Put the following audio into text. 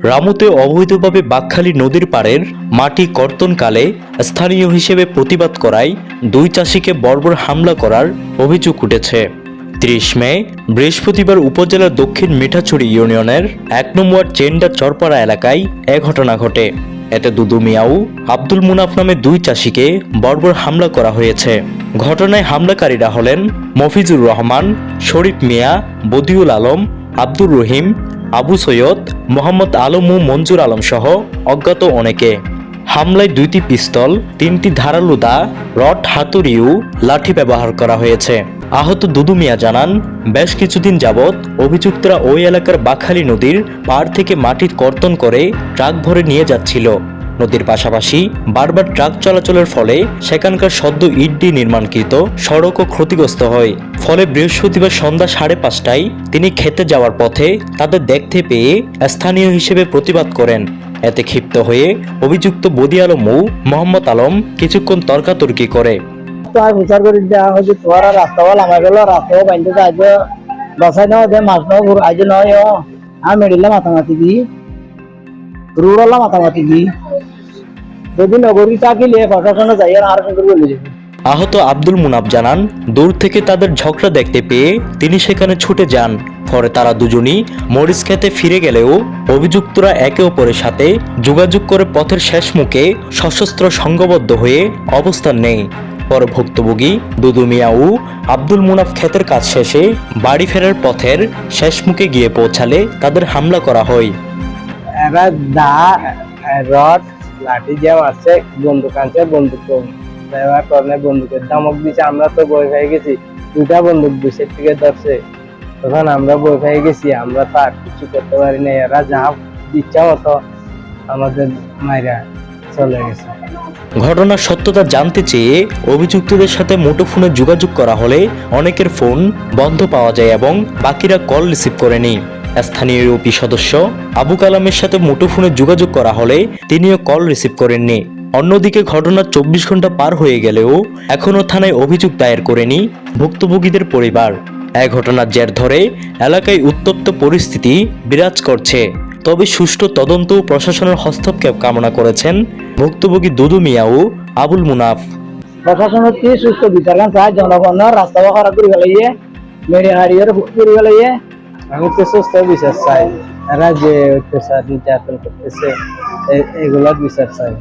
রামুতে অবৈধভাবে বাঁকখালী নদীর পাড়ের মাটি কর্তনকালে স্থানীয় হিসেবে প্রতিবাদ করায় দুই চাষিকে বর্বর হামলা করার অভিযোগ উঠেছে। ৩০ মে বৃহস্পতিবার উপজেলার দক্ষিণ মিঠাছড়ি ইউনিয়নের ১ নং ওয়ার্ড চেন্ডা চরপাড়া এলাকায় এ ঘটনা ঘটে। এতে দুদু মিয়াও আব্দুল মুনাফ নামে দুই চাষিকে বর্বর হামলা করা হয়েছে। ঘটনায় হামলাকারীরা হলেন মফিজুর রহমান, শরীফ মিয়া, বদিউল আলম, আব্দুর রহিম, আবু সৈয়দ, মোহাম্মদ আলম ও মঞ্জুর আলম সহ অজ্ঞাত অনেকে। হামলায় ২টি পিস্তল, ৩টি ধারালো দা, রড, হাতুড়ি ও লাঠি ব্যবহার করা হয়েছে। আহত দুদু মিয়া জানান, বেশ কিছুদিন যাবৎ অভিযুক্তরা ওই এলাকার বাঁকখালী নদীর পাড় থেকে মাটি কর্তন করে ট্রাক ভরে নিয়ে যাচ্ছিল। নদীর পাশাপাশি বারবার ট্রাক চলাচলের ফলে সেখানকার সদ্য ইট দিয়ে নির্মাণকৃত সড়কও ক্ষতিগ্রস্ত হয়। ফলে বৃহস্পতিবার সন্ধ্যা ৫:৩০টায় তিনি খেতে যাওয়ার পথে তাদের দেখতে পেয়ে স্থানীয় হিসেবে প্রতিবাদ করেন। এতে ক্ষিপ্ত হয়ে অভিযুক্ত বদি আলম ও মোহাম্মদ আলম কিছুক্ষণ তর্কাতর্কি করে। বিচার করে দেওয়া হয়েছে, তোমার রাস্তাও লামা গেল, রাস্তাও বাইন্দে আজ বসাই নাও যে মাছ নাও আজ নয় আমি মেডিলে মাতামাতি দিই, রুড়ালা মাতামাতি দিই, যদি নগরী চাকিলে প্রশাসনে যাই আর সুন্দর বলে যাবে। আহত আব্দুল মুনাফ জানান, দূর থেকে তাদের ঝগড়া দেখতে পেয়ে তিনি সেখানে ছুটে যান। পরে তারা দুজনই মরিচ খেতে ফিরে গেলেও অভিযুক্তরা একে অপরের সাথে যোগাযোগ করে পথের শেষ মুখে সশস্ত্র সংঘবদ্ধ হয়ে অবস্থান নেয়। পরে ভুক্তভোগী দুদু মিয়া ও আব্দুল মুনাফ ক্ষেতের কাজ শেষে বাড়ি ফেরার পথের শেষ মুখে গিয়ে পৌঁছালে তাদের হামলা করা হয়। এবার দা, রড, লাঠি দেওয়া আছে, বন্দুক আনছে, বন্দুক ব্যবহার করে বন্দুকের ধমক দিচ্ছে। আমরা তো বই পেয়ে গেছি, 2টা বন্দুক 2 সেট থেকে ধরছে, তখন আমরা বই পেয়ে গেছি, আমরা তো আর কিছু করতে পারি না। এরা যা ইচ্ছা মতো আমাদের মাইরা চলে গেছে। ঘটনার সত্যতা জানতে চেয়ে অভিযুক্তদের সাথে মুঠোফোনে যোগাযোগ করা হলে অনেকের ফোন বন্ধ পাওয়া যায় এবং বাকিরা কল রিসিভ করেনি। স্থানীয় ইউপি সদস্য আবু কালামের সাথে মুঠোফোনে যোগাযোগ করা হলে তিনিও কল রিসিভ করেননি। অন্যদিকে ঘটনার ২৪ ঘন্টা পার হয়ে গেলেও এখনও থানায় অভিযোগ দায়ের করেনি ভুক্তভোগীদের পরিবার। এই ঘটনার জের ধরে এলাকায় উত্তপ্ত পরিস্থিতি বিরাজ করছে। তবে সুষ্ঠু তদন্ত ও প্রশাসনের হস্তক্ষেপ কামনা করেছেন ভুক্তভোগী দুদু মিয়া ও আবুল মুনাফ। প্রশাসনের কি সুস্থ বিচার চায়, জনগণের রাস্তা খারাপ করে ফেলাইয়ে, মেডিয়া হারিয়ে করে ফেলাইয়ে। আমি তো সুস্থ বিচার চাই, এরা যে অত্যাচার নির্যাতন করতেছে এগুলার বিচার চাই।